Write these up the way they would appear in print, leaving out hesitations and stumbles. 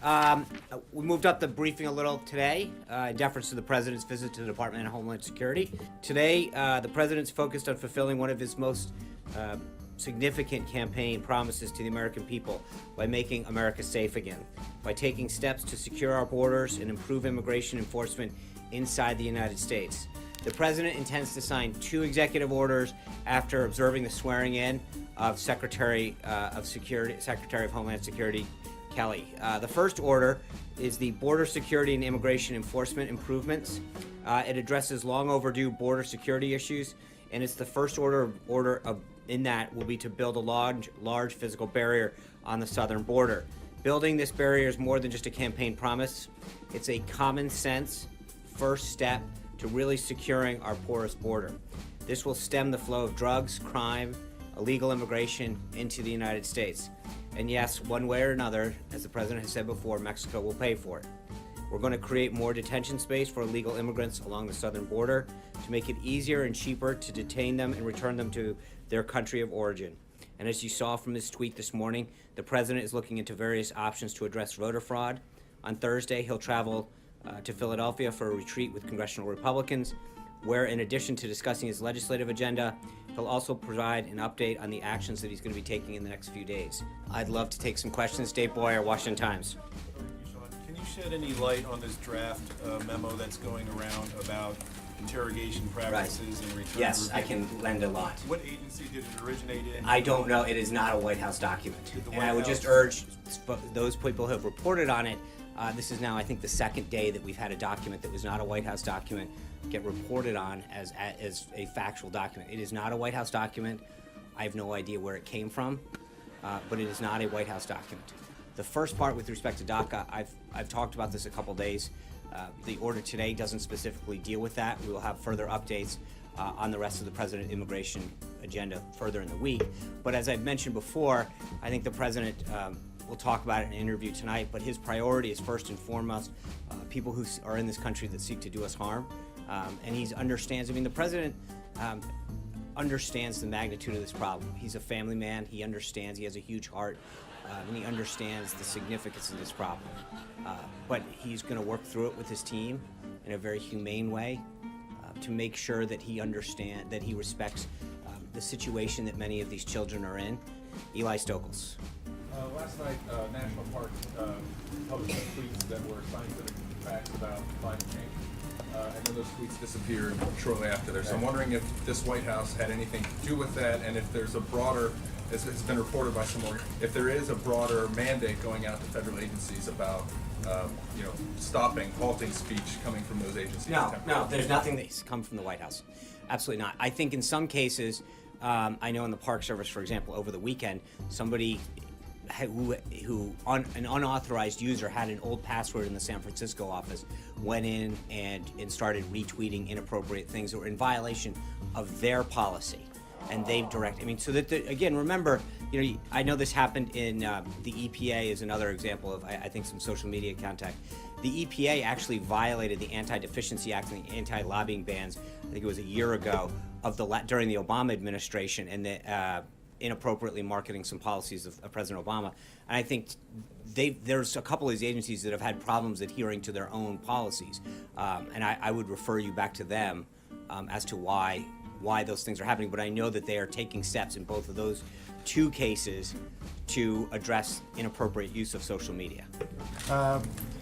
We moved up the briefing a little today in deference to the President's visit to the Department of Homeland Security. Today, the President's focused on fulfilling one of his most significant campaign promises to the American people by making America safe again, by taking steps to secure our borders and improve immigration enforcement inside the United States. The President intends to sign 2 executive orders after observing the swearing in of Secretary of Homeland Security Kelly. The first order is the Border Security and Immigration Enforcement Improvements. It addresses long overdue border security issues, and it's the first order in that will be to build a large physical barrier on the southern border. Building this barrier is more than just a campaign promise. It's a common sense first step to really securing our porous border. This will stem the flow of drugs, crime, illegal immigration into the United States. And yes, one way or another, as the President has said before, Mexico will pay for it. We're going to create more detention space for illegal immigrants along the southern border to make it easier and cheaper to detain them and return them to their country of origin. And as you saw from his tweet this morning, the President is looking into various options to address voter fraud. On Thursday, he'll travel to Philadelphia for a retreat with congressional Republicans, where in addition to discussing his legislative agenda, he'll also provide an update on the actions that he's going to be taking in the next few days. I'd love to take some questions. Dave Boyer, Washington Times. Can you shed any light on this draft memo that's going around about interrogation practices and return? Yes, I can lend a lot. What agency did it originate in? I don't know. It is not a White House document. And I would just urge those people who have reported on it, this is now, I think, the second day that we've had a document that was not a White House document get reported on as a factual document. It is not a White House document. I have no idea where it came from, but it is not a White House document. The first part with respect to DACA, I've talked about this a couple days. The order today doesn't specifically deal with that. We will have further updates on the rest of the President's immigration agenda further in the week. But as I've mentioned before, I think the President we'll talk about it in an interview tonight, but his priority is first and foremost people who are in this country that seek to do us harm. And he understands, the President understands the magnitude of this problem. He's a family man, he understands, he has a huge heart, and he understands the significance of this problem. But he's going to work through it with his team in a very humane way to make sure that he respects the situation that many of these children are in. Eli Stokols. Last night, National Parks published some tweets that were scientific facts about climate change, and then those tweets disappeared shortly after there. So I'm wondering if this White House had anything to do with that, and if there's a broader, as it's been reported by some more, if there is a broader mandate going out to federal agencies about, halting speech coming from those agencies. No, there's nothing that's come from the White House. Absolutely not. I think in some cases, I know in the Park Service, for example, over the weekend, somebody an unauthorized user had an old password in the San Francisco office, went in and started retweeting inappropriate things that were in violation of their policy. And they've so that, again, remember, I know this happened in the EPA is another example of, I think, some social media contact. The EPA actually violated the Anti-Deficiency Act and the anti-lobbying bans, I think it was a year ago, during the Obama administration, and the inappropriately marketing some policies of President Obama. And I think there's a couple of these agencies that have had problems adhering to their own policies. And I would refer you back to them as to why those things are happening. But I know that they are taking steps in both of those 2 cases to address inappropriate use of social media.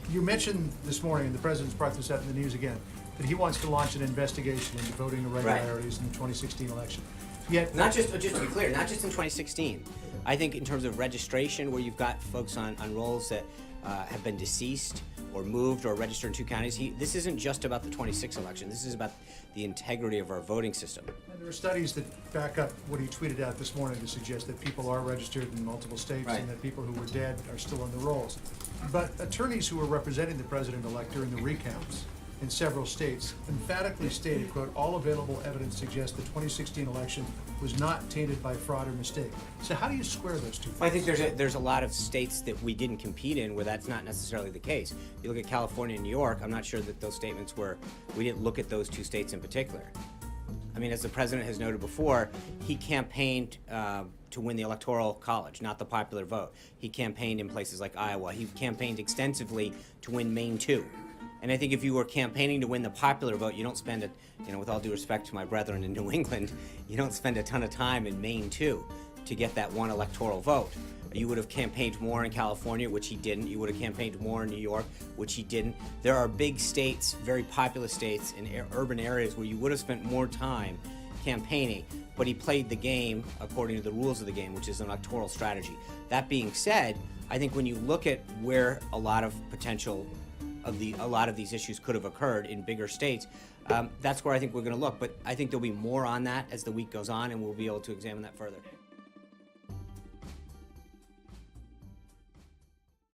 You mentioned this morning, the President's brought this up in the news again, that he wants to launch an investigation into voting irregularities in the 2016 election. Yet, just to be clear, not just in 2016. I think in terms of registration, where you've got folks on rolls that have been deceased or moved or registered in 2 counties, this isn't just about the 26 election. This is about the integrity of our voting system. And there are studies that back up what he tweeted out this morning to suggest that people are registered in multiple states, right, and that people who were dead are still on the rolls. But attorneys who were representing the President-elect during the recounts in several states emphatically stated, quote, all available evidence suggests the 2016 election was not tainted by fraud or mistake. So how do you square those two things? I think there's a lot of states that we didn't compete in where that's not necessarily the case. If you look at California and New York, I'm not sure that those statements we didn't look at those 2 states in particular. As the President has noted before, he campaigned to win the Electoral College, not the popular vote. He campaigned in places like Iowa. He campaigned extensively to win Maine 2. And I think if you were campaigning to win the popular vote, you don't spend it, with all due respect to my brethren in New England, you don't spend a ton of time in Maine 2 to get that one electoral vote. You would have campaigned more in California, which he didn't. You would have campaigned more in New York, which he didn't. There are big states, very populous states in urban areas where you would have spent more time campaigning, but he played the game according to the rules of the game, which is an electoral strategy. That being said, I think when you look at where a lot of these issues could have occurred in bigger states, that's where I think we're going to look. But I think there'll be more on that as the week goes on, and we'll be able to examine that further.